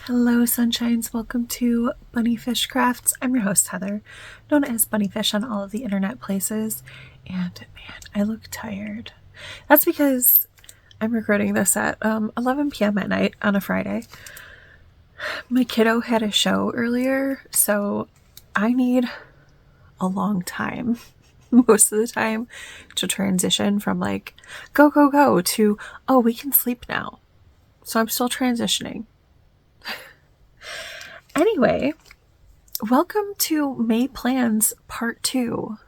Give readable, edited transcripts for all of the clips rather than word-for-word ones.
Hello, sunshines. Welcome to Bunnyfish Crafts. I'm your host, Heather, known as Bunnyfish on all of the internet places. And man, I look tired. That's because I'm recording this at 11 p.m. at night on a Friday. My kiddo had a show earlier, so I need a long time, most of the time, to transition from like, go, go, go to, oh, we can sleep now. So I'm still transitioning. Anyway, welcome to May Plans Part 2,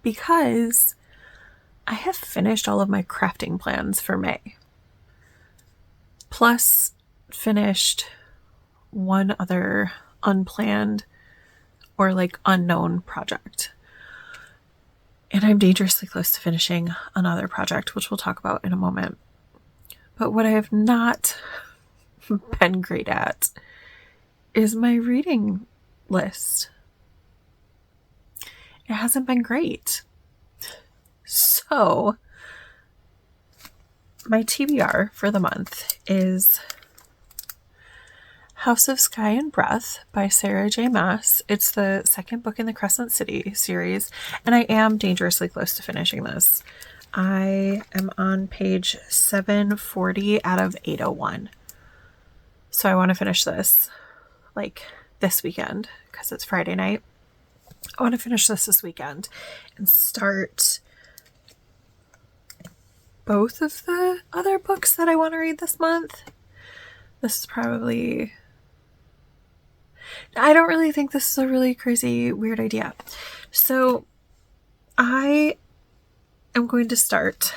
because I have finished all of my crafting plans for May. Plus, finished one other unplanned or like unknown project. And I'm dangerously close to finishing another project, which we'll talk about in a moment. But what I have not been great at is my reading list. It hasn't been great. So, my TBR for the month is House of Sky and Breath by Sarah J. Maas. It's the second book in the Crescent City series, and I am dangerously close to finishing this. I am on page 740 out of 801. So I want to finish this like this weekend because it's Friday night. I want to finish this weekend and start both of the other books that I want to read this month. This is probably... I don't really think this is a really crazy, weird idea. So I am going to start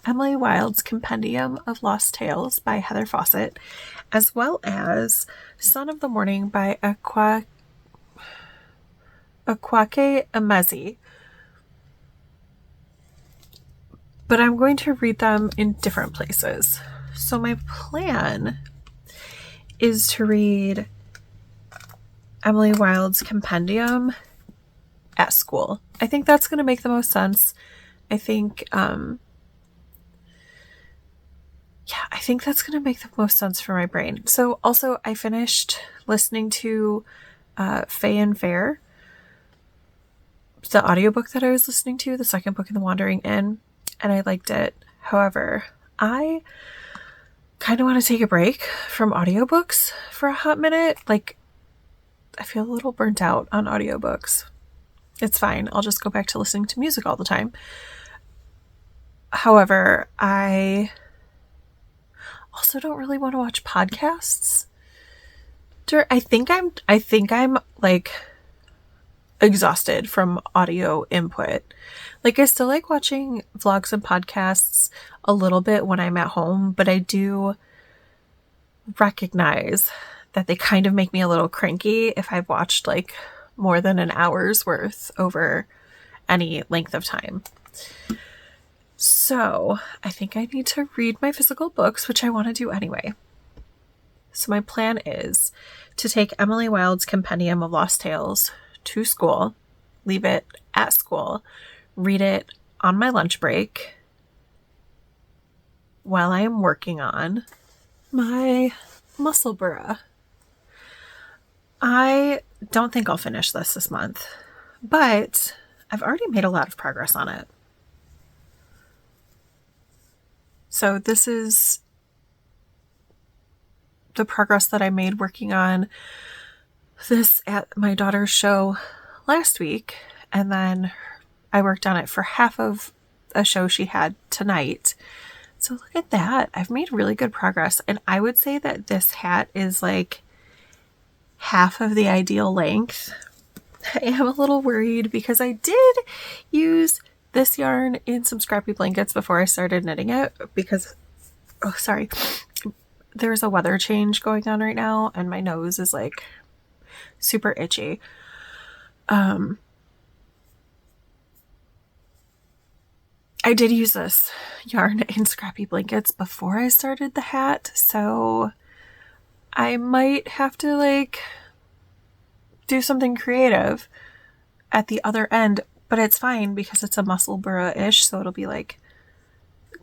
Emily Wilde's Compendium of Lost Tales by Heather Fawcett, as well as Son of the Morning by Akwaeke Emezi. But I'm going to read them in different places. So my plan is to read Emily Wilde's Compendium at school. I think that's going to make the most sense. I think that's going to make the most sense for my brain. So also I finished listening to Faye and Fair, the audiobook that I was listening to, the second book in the Wandering Inn, and I liked it. However, I kind of want to take a break from audiobooks for a hot minute. Like, I feel a little burnt out on audiobooks. It's fine. I'll just go back to listening to music all the time. However, I also don't really want to watch podcasts. I think I'm like exhausted from audio input. Like, I still like watching vlogs and podcasts a little bit when I'm at home, but I do recognize that they kind of make me a little cranky if I've watched like more than an hour's worth over any length of time. So I think I need to read my physical books, which I want to do anyway. So my plan is to take Emily Wilde's Compendium of Lost Tales to school, leave it at school, read it on my lunch break while I am working on my Musselburgh. I don't think I'll finish this month, but I've already made a lot of progress on it. So this is the progress that I made working on this at my daughter's show last week, and then I worked on it for half of a show she had tonight. So look at that. I've made really good progress, and I would say that this hat is like half of the ideal length. I am a little worried because I did use this yarn in some scrappy blankets before I started knitting it because, there's a weather change going on right now and my nose is like super itchy. I did use this yarn in scrappy blankets before I started the hat, so I might have to like do something creative at the other end, but it's fine because it's a Musselburgh-ish, so it'll be like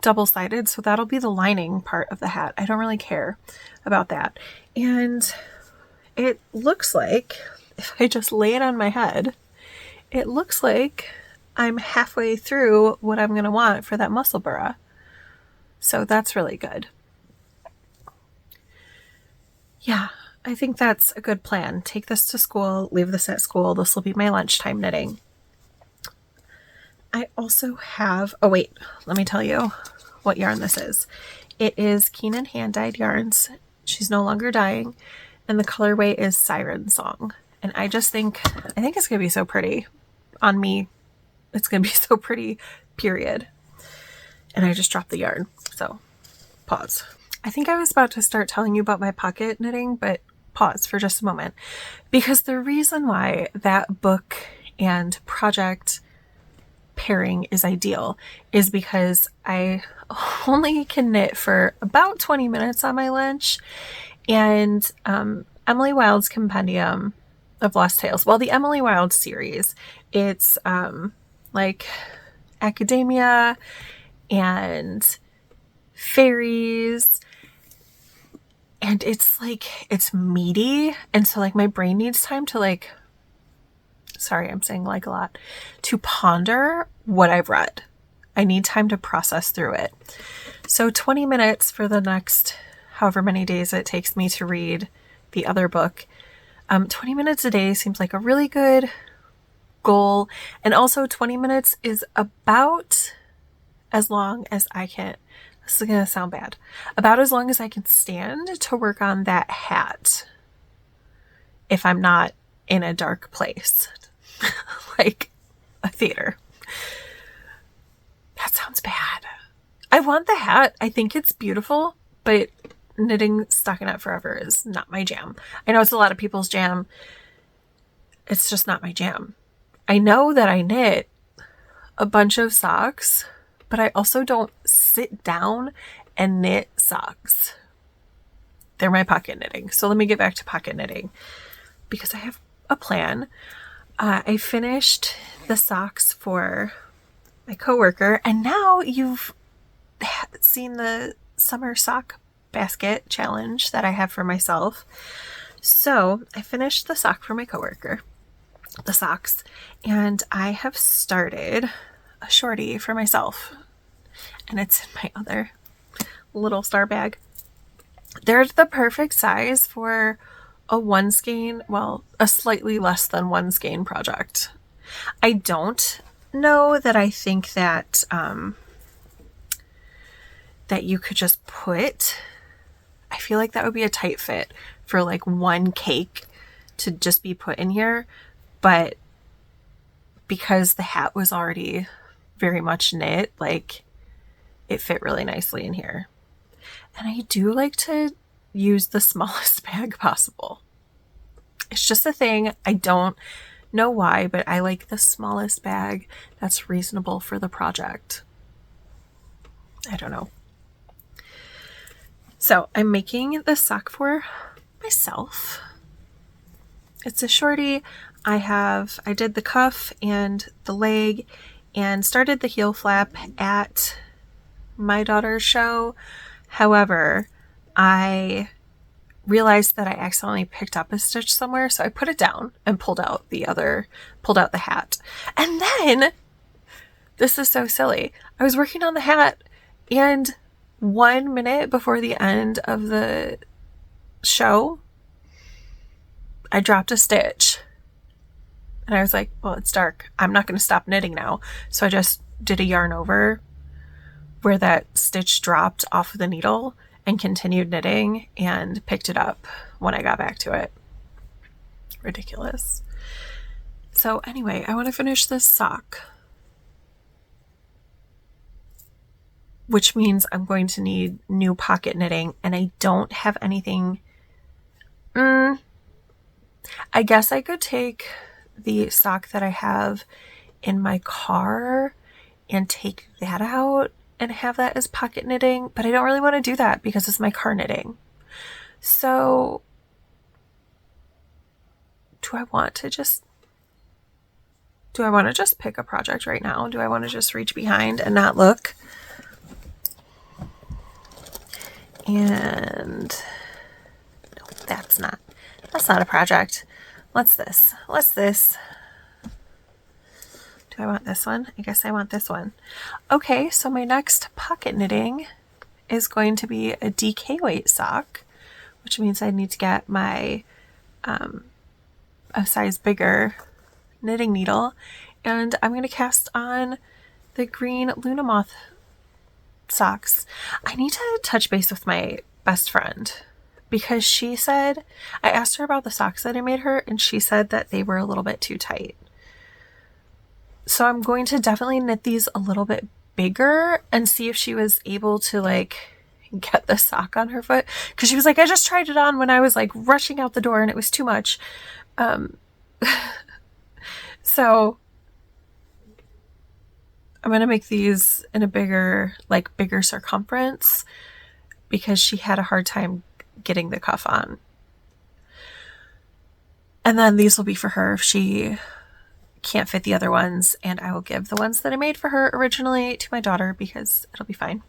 double-sided, so that'll be the lining part of the hat. I don't really care about that. And it looks like, if I just lay it on my head, it looks like I'm halfway through what I'm going to want for that Musselburgh. So that's really good. Yeah, I think that's a good plan. Take this to school, leave this at school. This will be my lunchtime knitting. I also have, oh wait, let me tell you what yarn this is. It is Keenan hand-dyed yarns. She's no longer dyeing, and the colorway is Siren Song. And I think it's going to be so pretty on me. It's going to be so pretty, period. And I just dropped the yarn, so pause. I think I was about to start telling you about my pocket knitting, but pause for just a moment. Because the reason why that book and project pairing is ideal is because I only can knit for about 20 minutes on my lunch. And Emily Wilde's Compendium of Lost Tales, well, the Emily Wilde series, it's like academia and fairies, and it's meaty, and so like my brain needs time to like, sorry, I'm saying like a lot, to ponder what I've read. I need time to process through it. So 20 minutes for the next however many days it takes me to read the other book. 20 minutes a day seems like a really good goal. And also 20 minutes is about as long as I can, this is going to sound bad, about as long as I can stand to work on that hat if I'm not in a dark place, like a theater. That sounds bad. I want the hat. I think it's beautiful, but knitting stockinette forever is not my jam. I know it's a lot of people's jam. It's just not my jam. I know that I knit a bunch of socks, but I also don't sit down and knit socks. They're my pocket knitting. So let me get back to pocket knitting because I have a plan. I finished the socks for my coworker, and now you've seen the summer sock basket challenge that I have for myself. So I finished the sock for my coworker, the socks, and I have started a shortie for myself, and it's in my other little star bag. They're the perfect size for a one skein, well, a slightly less than one skein project. I don't know that I think that that you could just put, I feel like that would be a tight fit for like one cake to just be put in here, but because the hat was already very much knit, like it fit really nicely in here. And I do like to use the smallest bag possible. It's just a thing. I don't know why, but I like the smallest bag that's reasonable for the project. I don't know. So I'm making the sock for myself. It's a shortie. I did the cuff and the leg and started the heel flap at my daughter's show. However, I realized that I accidentally picked up a stitch somewhere, so I put it down and pulled out the hat. And then, this is so silly, I was working on the hat, and 1 minute before the end of the show, I dropped a stitch. And I was like, well, it's dark. I'm not going to stop knitting now. So I just did a yarn over where that stitch dropped off of the needle and continued knitting and picked it up when I got back to it. Ridiculous. So anyway, I want to finish this sock, which means I'm going to need new pocket knitting, and I don't have anything. I guess I could take the sock that I have in my car and take that out and have that as pocket knitting, but I don't really want to do that because it's my car knitting. So do I want to just pick a project right now? Do I want to just reach behind and not look? And no, that's not a project. What's this? Do I want this one? I guess I want this one. Okay, so my next pocket knitting is going to be a DK weight sock, which means I need to get my a size bigger knitting needle, and I'm going to cast on the green Luna Moth socks. I need to touch base with my best friend because she said, I asked her about the socks that I made her, and she said that they were a little bit too tight. So I'm going to definitely knit these a little bit bigger and see if she was able to like get the sock on her foot, because she was like, I just tried it on when I was like rushing out the door and it was too much. So I'm going to make these in a bigger circumference because she had a hard time getting the cuff on. And then these will be for her if she can't fit the other ones, and I will give the ones that I made for her originally to my daughter because it'll be fine.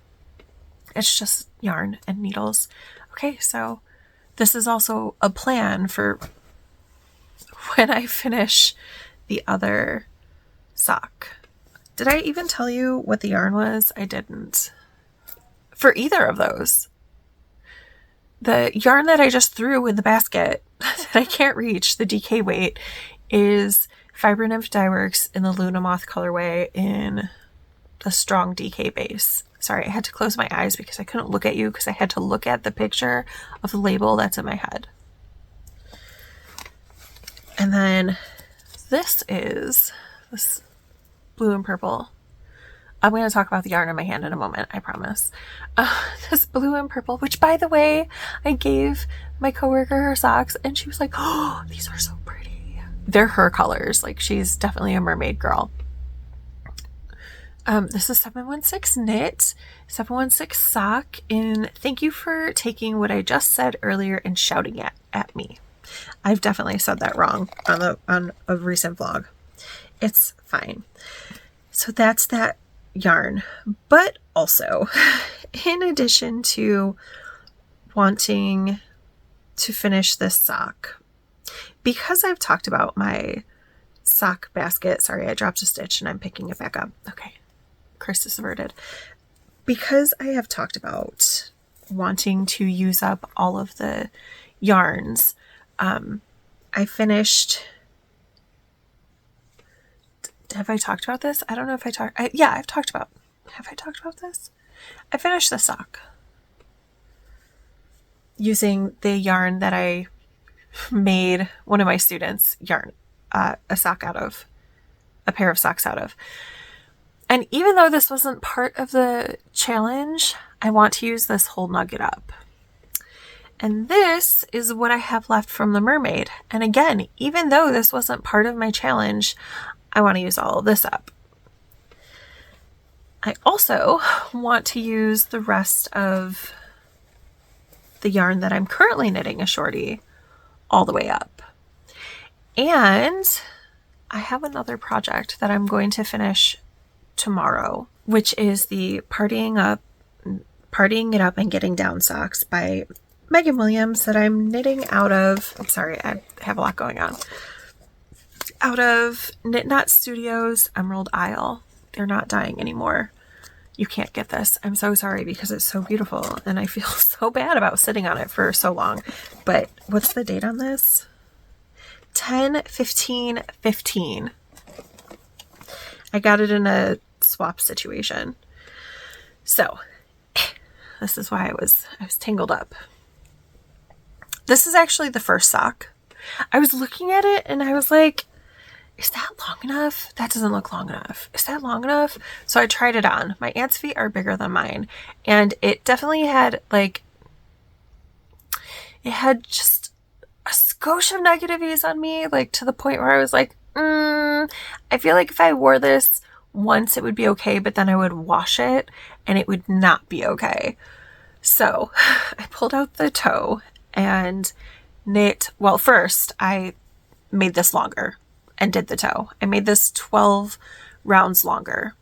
It's just yarn and needles. Okay, so this is also a plan for when I finish the other sock. Did I even tell you what the yarn was? I didn't. For either of those. The yarn that I just threw in the basket that I can't reach, the DK weight, is Fiber Nymph Dyeworks in the Luna Moth colorway in the strong DK base. Sorry, I had to close my eyes because I couldn't look at you because I had to look at the picture of the label that's in my head. And then this is this blue and purple. I'm going to talk about the yarn in my hand in a moment, I promise. This blue and purple, which by the way, I gave my coworker her socks and she was like, oh, these are so pretty. They're her colors. Like, she's definitely a mermaid girl. This is 716 knit, 716 sock, and thank you for taking what I just said earlier and shouting at me. I've definitely said that wrong on a recent vlog. It's fine. So that's that yarn. But also, in addition to wanting to finish this sock, because I've talked about my sock basket, sorry, I dropped a stitch and I'm picking it back up. Okay, crisis averted. Because I have talked about wanting to use up all of the yarns, I finished, have I talked about this? I don't know if have I talked about this? I finished the sock using the yarn that I made one of my students a pair of socks out of. And even though this wasn't part of the challenge, I want to use this whole nugget up. And this is what I have left from the mermaid. And again, even though this wasn't part of my challenge, I want to use all of this up. I also want to use the rest of the yarn that I'm currently knitting a shortie all the way up. And I have another project that I'm going to finish tomorrow, which is the Partying It Up and Getting Down socks by Megan Williams that I'm knitting out of, I'm sorry, I have a lot going on, out of Knit Knot Studios Emerald Isle. They're not dyeing anymore. You can't get this. I'm so sorry because it's so beautiful and I feel so bad about sitting on it for so long. But what's the date on this? 10/15/15. I got it in a swap situation. So this is why I was tangled up. This is actually the first sock. I was looking at it and I was like, is that long enough? That doesn't look long enough. Is that long enough? So I tried it on. My aunt's feet are bigger than mine. And it definitely had just a skosh of negative ease on me, like to the point where I was like, I feel like if I wore this once it would be okay, but then I would wash it and it would not be okay. So I pulled out the toe and knit. Well, first I made this longer and did the toe. I made this 12 rounds longer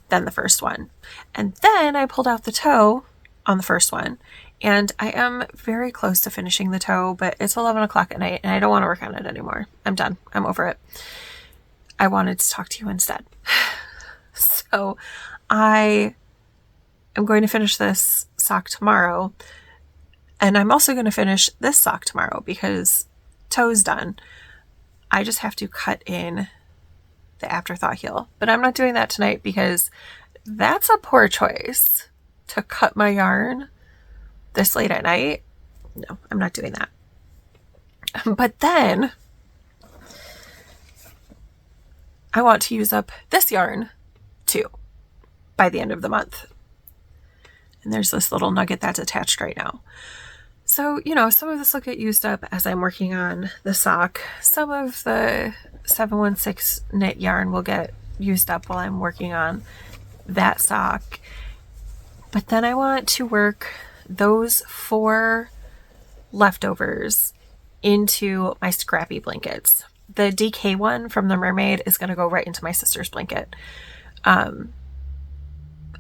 than the first one. And then I pulled out the toe on the first one And I am very close to finishing the toe, but it's 11 o'clock at night and I don't want to work on it anymore. I'm done. I'm over it. I wanted to talk to you instead. So I am going to finish this sock tomorrow. And I'm also going to finish this sock tomorrow because toe's done. I just have to cut in the afterthought heel. But I'm not doing that tonight because that's a poor choice to cut my yarn this late at night. No, I'm not doing that. But then I want to use up this yarn too by the end of the month. And there's this little nugget that's attached right now. So, some of this will get used up as I'm working on the sock. Some of the 716 knit yarn will get used up while I'm working on that sock. But then I want to work those 4 leftovers into my scrappy blankets. The DK one from the mermaid is going to go right into my sister's blanket.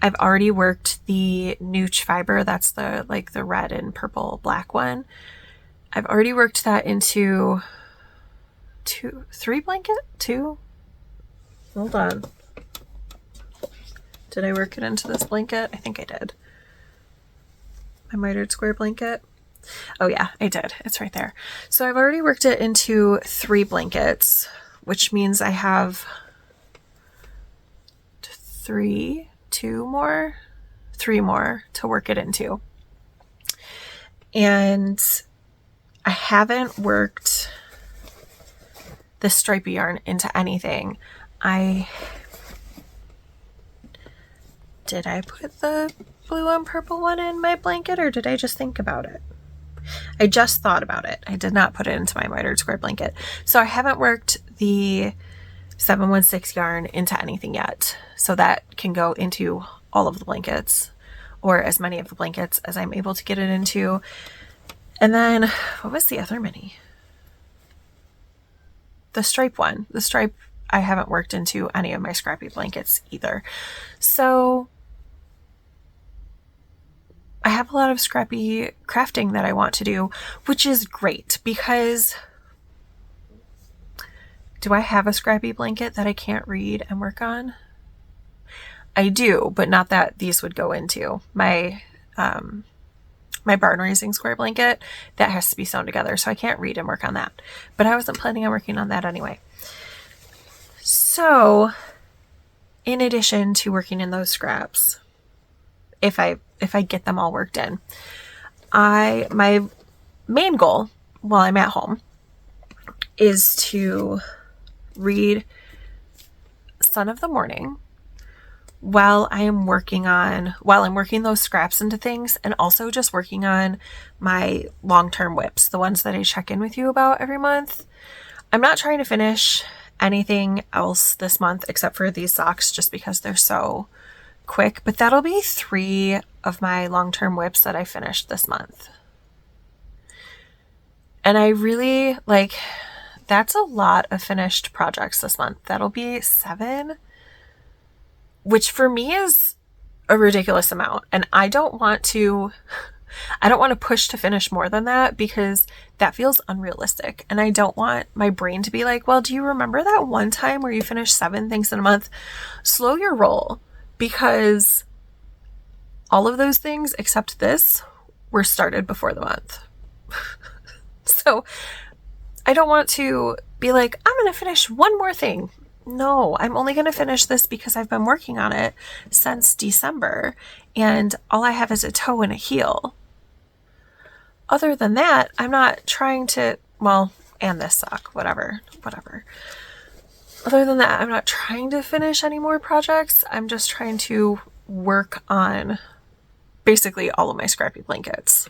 I've already worked the Nooch fiber. That's the red and purple black one. I've already worked that into 3 blanket? 2? Hold on. Did I work it into this blanket? I think I did. My mitered square blanket. Oh yeah, I did. It's right there. So I've already worked it into 3 blankets, which means I have 3 more to work it into. And I haven't worked the stripy yarn into anything. Did I put the blue and purple one in my blanket, or did I just think about it? I just thought about it. I did not put it into my mitered square blanket. So I haven't worked the 716 yarn into anything yet. So that can go into all of the blankets, or as many of the blankets as I'm able to get it into. And then, what was the other mini? The stripe one. The stripe I haven't worked into any of my scrappy blankets either. So I have a lot of scrappy crafting that I want to do, which is great because do I have a scrappy blanket that I can't read and work on? I do, but not that these would go into. My barn raising square blanket, that has to be sewn together, so I can't read and work on that. But I wasn't planning on working on that anyway. So, in addition to working in those scraps, if I get them all worked in, my main goal while I'm at home is to read Son of the Morning while I'm working those scraps into things, and also just working on my long-term whips, the ones that I check in with you about every month. I'm not trying to finish anything else this month except for these socks just because they're so quick, but that'll be 3 of my long-term whips that I finished this month. And I really that's a lot of finished projects this month. That'll be 7, which for me is a ridiculous amount. And I don't want to push to finish more than that because that feels unrealistic. And I don't want my brain to be like, well, do you remember that one time where you finished 7 things in a month? Slow your roll, because all of those things except this were started before the month. So I don't want to be like, I'm going to finish one more thing. No, I'm only going to finish this because I've been working on it since December and all I have is a toe and a heel. Other than that, I'm not trying to, and this sock, whatever. Other than that, I'm not trying to finish any more projects. I'm just trying to work on basically all of my scrappy blankets.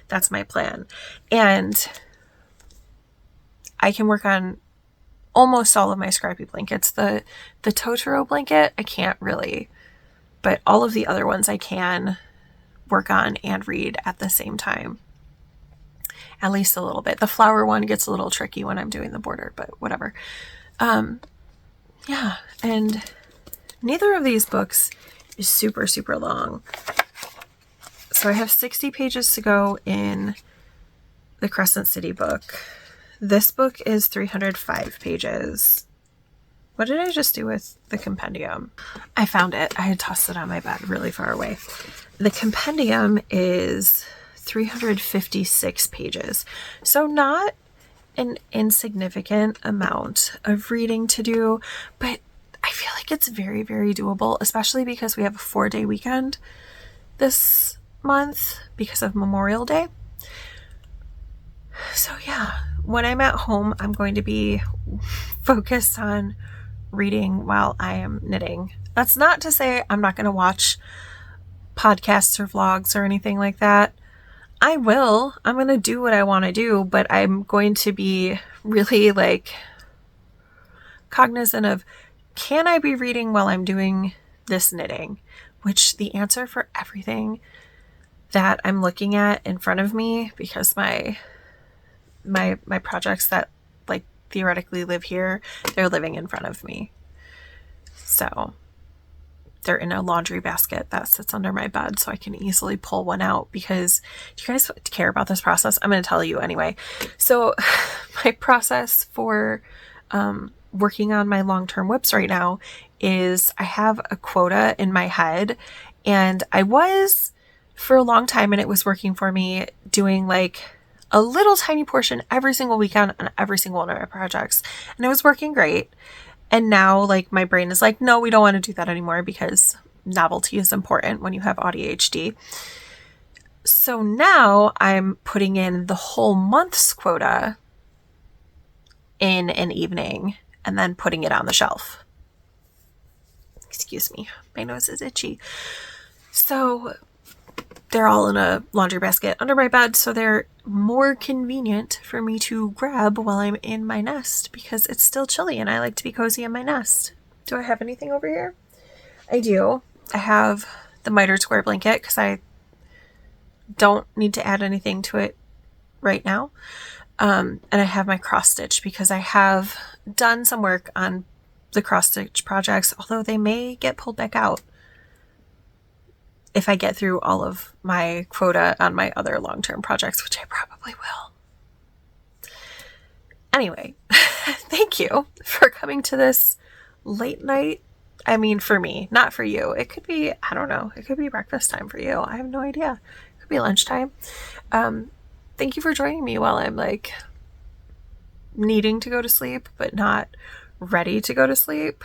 That's my plan. And I can work on almost all of my scrappy blankets. The Totoro blanket, I can't really, but all of the other ones I can work on and read at the same time. At least a little bit. The flower one gets a little tricky when I'm doing the border, but whatever. Yeah, and neither of these books is super, super long. so I have 60 pages to go in the Crescent City book. This book is 305 pages. What did I just do with the compendium? I found it. I had tossed it on my bed really far away. The compendium is 356 pages. So not an insignificant amount of reading to do, but I feel like it's very, very doable, especially because we have a 4-day weekend this month because of Memorial Day. So yeah, when I'm at home, I'm going to be focused on reading while I am knitting. That's not to say I'm not going to watch podcasts or vlogs or anything like that. I will. I'm going to do what I want to do, but I'm going to be really like cognizant of, can I be reading while I'm doing this knitting? Which the answer for everything that I'm looking at in front of me, because my projects that like theoretically live here, they're living in front of me. So they're in a laundry basket that sits under my bed, so I can easily pull one out. Because do you guys care about this process? I'm going to tell you anyway. So my process for working on my long-term whips right now is I have a quota in my head, and I was for a long time, and it was working for me, doing like a little tiny portion every single weekend on every single one of my projects, and it was working great. And now like my brain is like, no, we don't want to do that anymore because novelty is important when you have ADHD. So now I'm putting in the whole month's quota in an evening and then putting it on the shelf. Excuse me, my nose is itchy. So they're all in a laundry basket under my bed, so they're more convenient for me to grab while I'm in my nest because it's still chilly and I like to be cozy in my nest. Do I have anything over here? I do. I have the mitered square blanket because I don't need to add anything to it right now. And I have my cross stitch because I have done some work on the cross stitch projects, although they may get pulled back out if I get through all of my quota on my other long-term projects, which I probably will. Anyway, thank you for coming to this late night. I mean, for me, not for you. It could be, I don't know, it could be breakfast time for you. I have no idea. It could be lunchtime. Thank you for joining me while I'm like needing to go to sleep, but not ready to go to sleep.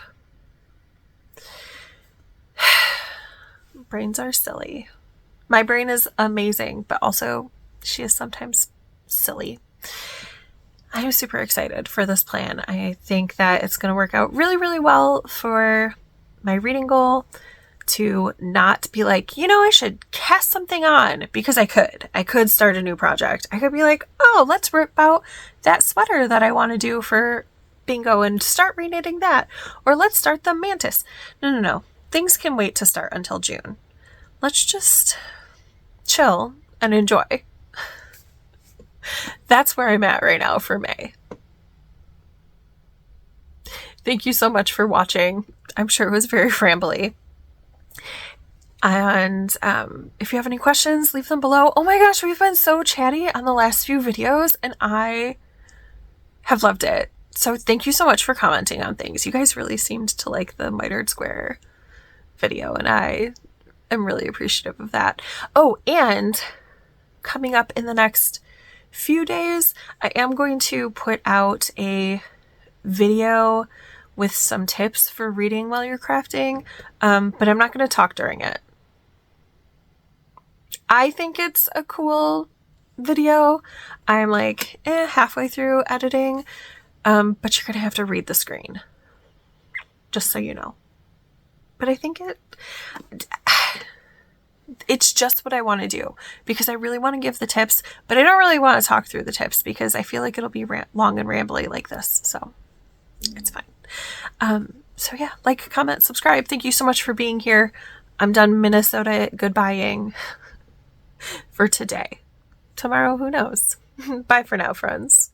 Brains are silly. My brain is amazing, but also she is sometimes silly. I am super excited for this plan. I think that it's going to work out really, really well for my reading goal to not be like, you know, I should cast something on, because I could start a new project. I could be like, oh, let's rip out that sweater that I want to do for bingo and start reknitting that. Or let's start the mantis. No. Things can wait to start until June. Let's just chill and enjoy. That's where I'm at right now for May. Thank you so much for watching. I'm sure it was very rambly. And if you have any questions, leave them below. Oh my gosh, we've been so chatty on the last few videos and I have loved it. So thank you so much for commenting on things. You guys really seemed to like the mitered square video and I am really appreciative of that. Oh, and coming up in the next few days, I am going to put out a video with some tips for reading while you're crafting, but I'm not going to talk during it. I think it's a cool video. I'm like halfway through editing, but you're going to have to read the screen, just so you know. But I think it's just what I want to do, because I really want to give the tips, but I don't really want to talk through the tips because I feel like it'll be long and rambly like this. So it's fine. So yeah, like, comment, subscribe. Thank you so much for being here. I'm done Minnesota goodbying for today. Tomorrow, who knows? Bye for now, friends.